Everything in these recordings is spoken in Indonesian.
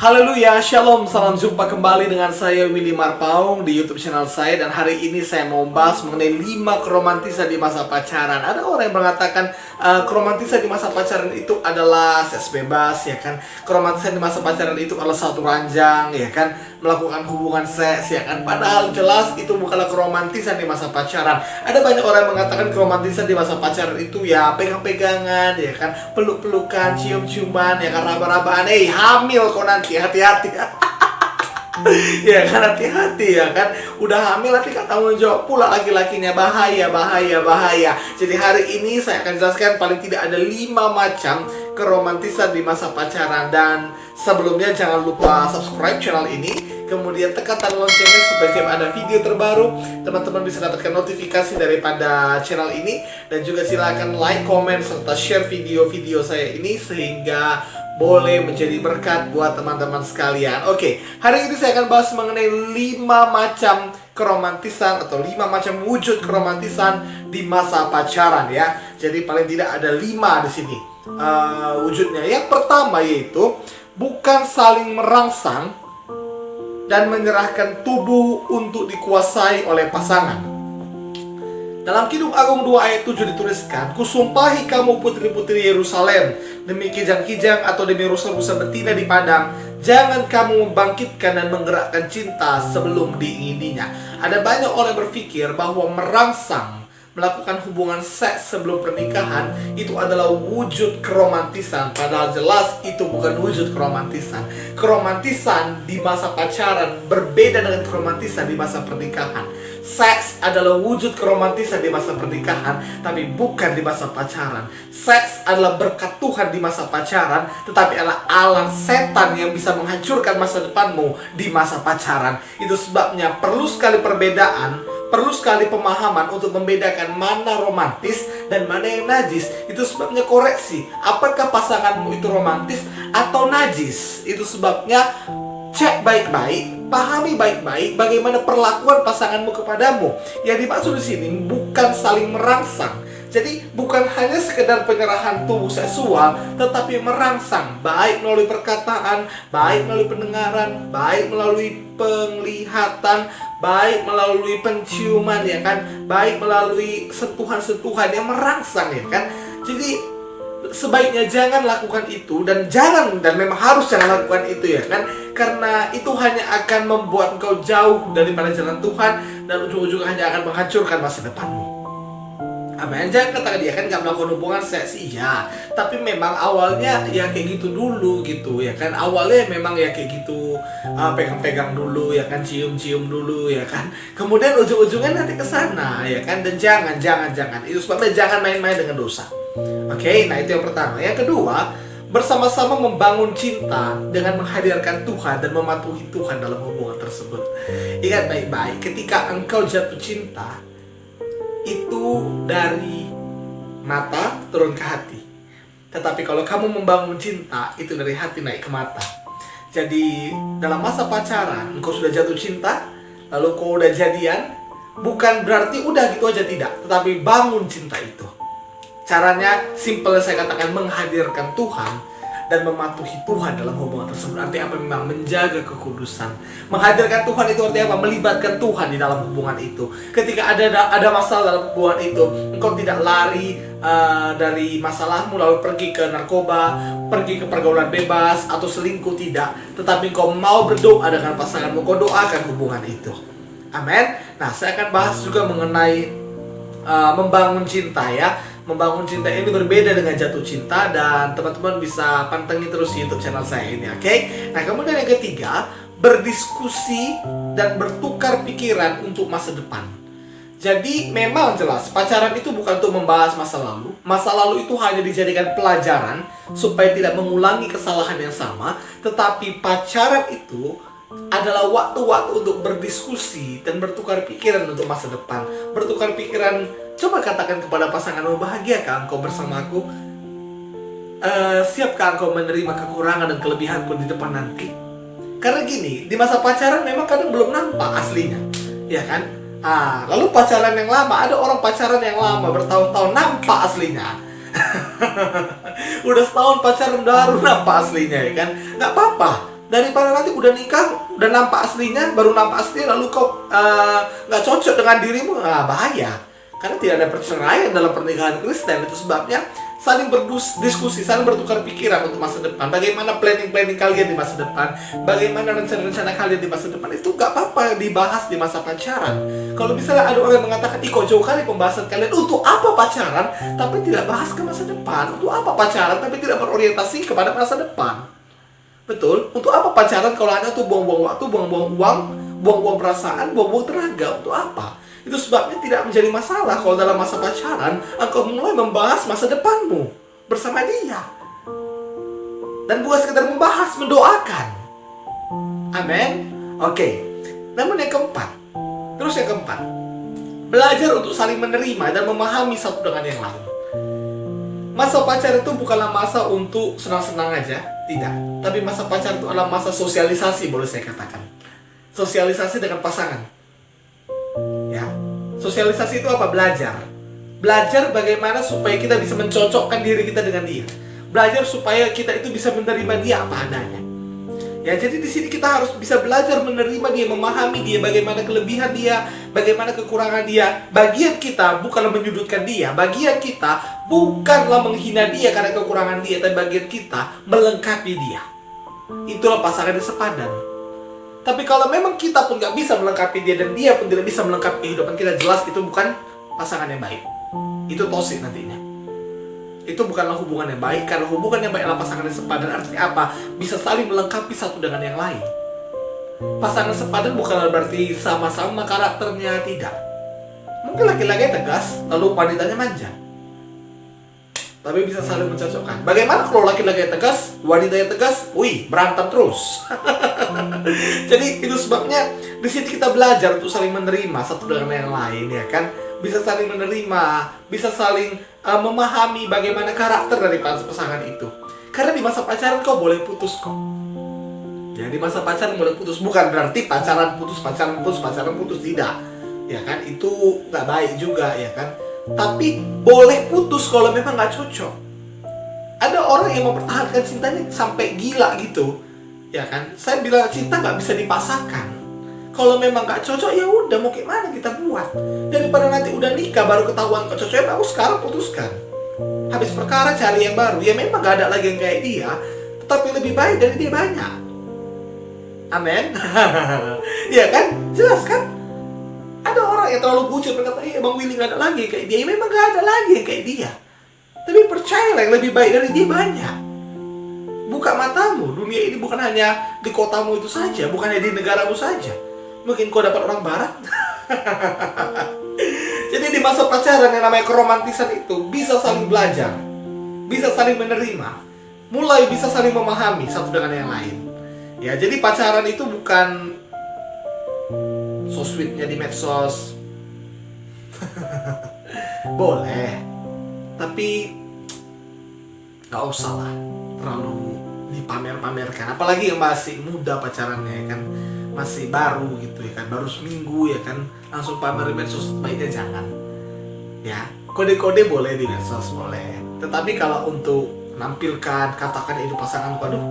Haleluya, Shalom, salam jumpa kembali dengan saya Willy Marpaung di YouTube channel saya. Dan hari ini saya mau bahas mengenai 5 keromantisan di masa pacaran. Ada orang yang mengatakan keromantisan di masa pacaran itu adalah seks bebas, ya kan. Keromantisan di masa pacaran itu adalah satu ranjang, ya kan, melakukan hubungan seks, ya kan. Padahal jelas itu bukanlah keromantisan di masa pacaran. Ada banyak orang yang mengatakan keromantisan di masa pacaran itu ya pegang-pegangan, ya kan, peluk-pelukan, cium-ciuman, ya kan, raba-rabaan. Hamil kok nanti, hati-hati. Ya kan, hati-hati, ya kan. Udah hamil tapi gak tanggung jawab pula laki-lakinya. Bahaya, bahaya, bahaya. Jadi hari ini saya akan jelaskan paling tidak ada 5 macam keromantisan di masa pacaran. Dan sebelumnya jangan lupa subscribe channel ini, kemudian tekan tanda loncengnya supaya setiap ada video terbaru teman-teman bisa dapatkan notifikasi daripada channel ini. Dan juga silakan like, comment, serta share video-video saya ini sehingga boleh menjadi berkat buat teman-teman sekalian. Oke, hari ini saya akan bahas mengenai 5 macam keromantisan atau 5 macam wujud keromantisan di masa pacaran, ya. Jadi paling tidak ada 5 di sini wujudnya. Yang pertama yaitu bukan saling merangsang dan menyerahkan tubuh untuk dikuasai oleh pasangan. Dalam Kidung Agung 2 ayat 7 dituliskan, "Kusumpahi kamu putri-putri Yerusalem, demi kijang-kijang atau demi rusa-rusa betina di padang, jangan kamu membangkitkan dan menggerakkan cinta sebelum diingininya." Ada banyak orang berpikir bahwa merangsang, melakukan hubungan seks sebelum pernikahan itu adalah wujud keromantisan. Padahal jelas itu bukan wujud keromantisan. Keromantisan di masa pacaran berbeda dengan keromantisan di masa pernikahan. Seks adalah wujud keromantisan di masa pernikahan, tapi bukan di masa pacaran. Seks adalah berkat Tuhan di masa pacaran, tetapi adalah alam setan yang bisa menghancurkan masa depanmu di masa pacaran. Itu sebabnya perlu sekali perbedaan, perlu sekali pemahaman untuk membedakan mana romantis dan mana yang najis. Itu sebabnya koreksi, apakah pasanganmu itu romantis atau najis. Itu sebabnya cek baik-baik, pahami baik-baik bagaimana perlakuan pasanganmu kepadamu. Yang dimaksud di sini bukan saling merangsang. Jadi bukan hanya sekedar penyerahan tubuh seksual, tetapi merangsang, baik melalui perkataan, baik melalui pendengaran, baik melalui penglihatan, baik melalui penciuman, ya kan, baik melalui sentuhan-sentuhan yang merangsang, ya kan. Jadi sebaiknya jangan lakukan itu, dan memang harus jangan lakukan itu, ya kan, karena itu hanya akan membuat engkau jauh daripada jalan Tuhan dan ujung-ujungnya hanya akan menghancurkan masa depanmu. Amin. Jangan katakan dia kan gak melakukan hubungan seks, iya, tapi memang awalnya ya kayak gitu dulu gitu, ya kan. Awalnya memang ya kayak gitu, pegang-pegang dulu, ya kan, cium-cium dulu, ya kan. Kemudian ujung-ujungnya nanti ke sana, ya kan. Dan jangan. Itu sebabnya jangan main-main dengan dosa. Oke, nah itu yang pertama. Yang kedua, bersama-sama membangun cinta dengan menghadirkan Tuhan dan mematuhi Tuhan dalam hubungan tersebut. Ingat baik-baik, ketika engkau jatuh cinta, itu dari mata turun ke hati. Tetapi kalau kamu membangun cinta, itu dari hati naik ke mata. Jadi dalam masa pacaran, engkau sudah jatuh cinta, lalu kau udah jadian, bukan berarti udah gitu aja, tidak. Tetapi bangun cinta itu. Caranya simple, saya katakan, menghadirkan Tuhan dan mematuhi Tuhan dalam hubungan tersebut. Artinya apa? Memang menjaga kekudusan. Menghadirkan Tuhan itu artinya apa? Melibatkan Tuhan di dalam hubungan itu. Ketika ada masalah dalam hubungan itu, engkau tidak lari dari masalahmu lalu pergi ke narkoba, pergi ke pergaulan bebas atau selingkuh, tidak. Tetapi engkau mau berdoa dengan pasanganmu, kau doakan hubungan itu. Amin. Nah, saya akan bahas juga mengenai membangun cinta, ya. Membangun cinta ini berbeda dengan jatuh cinta, dan teman-teman bisa pantengin terus YouTube channel saya ini, oke? Nah, kemudian yang ketiga, berdiskusi dan bertukar pikiran untuk masa depan. Jadi memang jelas pacaran itu bukan untuk membahas masa lalu. Masa lalu itu hanya dijadikan pelajaran supaya tidak mengulangi kesalahan yang sama. Tetapi pacaran itu adalah waktu-waktu untuk berdiskusi dan bertukar pikiran untuk masa depan. Bertukar pikiran, coba katakan kepada pasanganmu, bahagiakah engkau bersamaku? Siapkah engkau menerima kekurangan dan kelebihanku di depan nanti? Karena gini, di masa pacaran memang kadang belum nampak aslinya, ya kan? Lalu pacaran yang lama, ada orang pacaran yang lama bertahun-tahun nampak aslinya. Udah setahun pacaran baru nampak aslinya, ya kan? Nggak apa-apa. Daripada nanti udah nikah, udah nampak aslinya, baru nampak aslinya, lalu kau nggak cocok dengan dirimu, bahaya. Karena tidak ada perceraian dalam pernikahan Kristen. Itu sebabnya saling berdiskusi, saling bertukar pikiran untuk masa depan. Bagaimana planning kalian di masa depan, bagaimana rencana-rencana kalian di masa depan, itu nggak apa-apa dibahas di masa pacaran. Kalau misalnya ada orang yang mengatakan, kok jauh kali pembahasan kalian, untuk apa pacaran tapi tidak bahas ke masa depan? Untuk apa pacaran tapi tidak berorientasi kepada masa depan? Betul, untuk apa pacaran kalau hanya tuh buang-buang waktu, buang-buang uang, buang-buang perasaan, buang-buang tenaga? Untuk apa? Itu sebabnya tidak menjadi masalah kalau dalam masa pacaran engkau mulai membahas masa depanmu bersama dia. Dan bukan sekedar membahas, mendoakan. Amin. Oke. Namun yang keempat, belajar untuk saling menerima dan memahami satu dengan yang lain. Masa pacaran itu bukanlah masa untuk senang-senang aja, tidak. Tapi masa pacaran itu adalah masa sosialisasi, boleh saya katakan. Sosialisasi dengan pasangan. Ya. Sosialisasi itu apa? Belajar. Belajar bagaimana supaya kita bisa mencocokkan diri kita dengan dia. Belajar supaya kita itu bisa menerima dia apa adanya. Ya, jadi di sini kita harus bisa belajar menerima dia, memahami dia, bagaimana kelebihan dia, bagaimana kekurangan dia. Bagian kita bukanlah menyudutkan dia, bagian kita bukanlah menghina dia karena kekurangan dia, tapi bagian kita melengkapi dia. Itulah pasangan yang sepadan. Tapi kalau memang kita pun gak bisa melengkapi dia dan dia pun tidak bisa melengkapi kehidupan kita, jelas itu bukan pasangan yang baik. Itu toksik nantinya. Itu bukanlah hubungan yang baik, karena hubungan yang baik adalah pasangan yang sepadan. Artinya apa? Bisa saling melengkapi satu dengan yang lain. Pasangan sepadan bukanlah berarti sama-sama karakternya, tidak. Mungkin laki-laki tegas, lalu wanitanya manja. Tapi bisa saling mencocokkan. Bagaimana kalau laki-laki tegas, wanitanya tegas, berantem terus. Jadi itu sebabnya di sini kita belajar untuk saling menerima satu dengan yang lain, ya kan? Bisa saling menerima, bisa saling memahami bagaimana karakter dari pasangan itu. Karena di masa pacaran kau boleh putus kok. Ya, di masa pacaran boleh putus, bukan berarti pacaran putus, tidak. Ya kan, itu nggak baik juga, ya kan. Tapi boleh putus kalau memang nggak cocok. Ada orang yang mempertahankan cintanya sampai gila gitu, ya kan. Saya bilang cinta nggak bisa dipaksakan. Kalau memang gak cocok, ya udah, mau gimana kita buat. Daripada nanti udah nikah baru ketahuan gak cocoknya, bagus sekarang putuskan. Habis perkara cari yang baru. Ya memang gak ada lagi yang kayak dia, tetapi lebih baik dari dia banyak. Amin. Iya kan? Jelas kan? Ada orang yang terlalu bucin berkata, Bang Willy gak ada lagi yang kayak dia. Ya memang gak ada lagi yang kayak dia. Tapi percayalah, yang lebih baik dari dia banyak. Buka matamu, dunia ini bukan hanya di kotamu itu saja, bukan hanya di negaramu saja. Mungkin kau dapat orang barat. Jadi di masa pacaran yang namanya keromantisan itu bisa saling belajar, bisa saling menerima, mulai bisa saling memahami satu dengan yang lain. Ya, jadi pacaran itu bukan so sweetnya di medsos. Boleh, tapi gak usah lah terlalu dipamer-pamerkan. Apalagi yang masih muda pacarannya, kan masih baru gitu, ya kan, baru seminggu, ya kan, langsung pamer di medsos. Baiknya jangan. Ya, kode-kode boleh di medsos, boleh. Tetapi kalau untuk menampilkan, katakan itu pasanganku, aduh,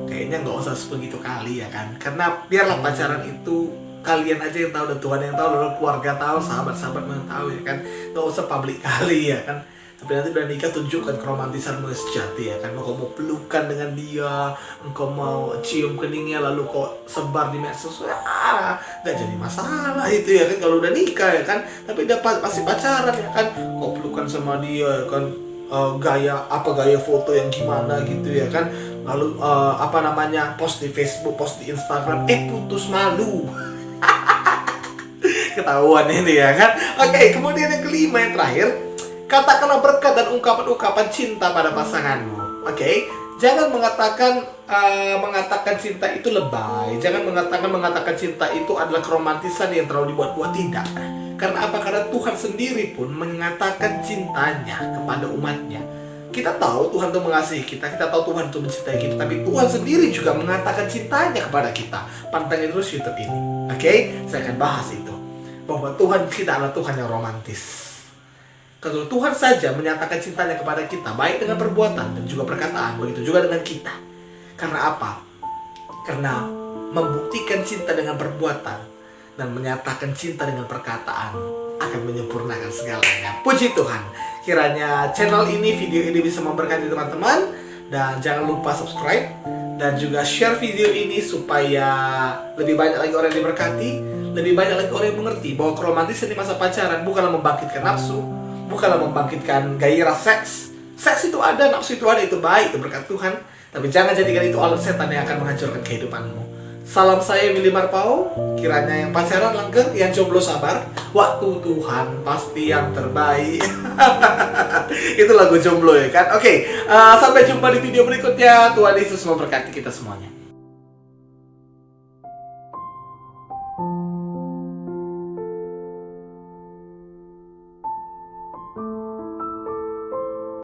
kayaknya nggak usah sebegitu kali, ya kan. Karena biarlah pacaran itu kalian aja yang tahu dan Tuhan yang tahu, lalu keluarga tahu, sahabat-sahabat yang tahu, ya kan. Nggak usah publik kali, ya kan. Tapi nanti udah nikah, tunjukkan keromantisanmu yang sejati, ya kan. Engkau mau pelukan dengan dia, engkau mau cium keningnya, lalu kau sebar di medsos, gak jadi masalah itu, ya kan, kalau udah nikah, ya kan. Tapi udah pasti pacaran, ya kan, kau pelukan sama dia, ya kan, gaya foto yang gimana gitu, ya kan. Lalu post di Facebook, post di Instagram, putus, malu. Ketahuan ini, ya kan. Oke, kemudian yang kelima, yang terakhir, katakanlah berkat dan ungkapan-ungkapan cinta pada pasanganmu. Oke? Jangan mengatakan cinta itu lebay. Jangan mengatakan cinta itu adalah keromantisan yang terlalu dibuat-buat. Tidak. Karena apa? Karena Tuhan sendiri pun mengatakan cintanya kepada umatnya. Kita tahu Tuhan itu mengasihi kita. Kita tahu Tuhan itu mencintai kita. Tapi Tuhan sendiri juga mengatakan cintanya kepada kita. Pantengin terus YouTube ini. Oke? Saya akan bahas itu. Bahwa Tuhan kita adalah Tuhan yang romantis. Kalau Tuhan saja menyatakan cintanya kepada kita, baik dengan perbuatan dan juga perkataan, begitu juga dengan kita. Karena apa? Karena membuktikan cinta dengan perbuatan dan menyatakan cinta dengan perkataan akan menyempurnakan segalanya. Puji Tuhan. Kiranya channel ini, video ini bisa memberkati teman-teman. Dan jangan lupa subscribe dan juga share video ini supaya lebih banyak lagi orang yang diberkati, lebih banyak lagi orang yang mengerti bahwa keromantisan di masa pacaran bukanlah membangkitkan nafsu, bukanlah membangkitkan gairah seks. Seks itu ada, nafsu itu ada, itu baik, itu berkat Tuhan. Tapi jangan jadikan itu alat setan yang akan menghancurkan kehidupanmu. Salam saya Willy Marpaung. Kiranya yang pacaran langgeng, yang jomblo sabar. Waktu Tuhan pasti yang terbaik. Itu lagu jomblo ya kan. Oke, sampai jumpa di video berikutnya. Tuhan Yesus memberkati kita semuanya.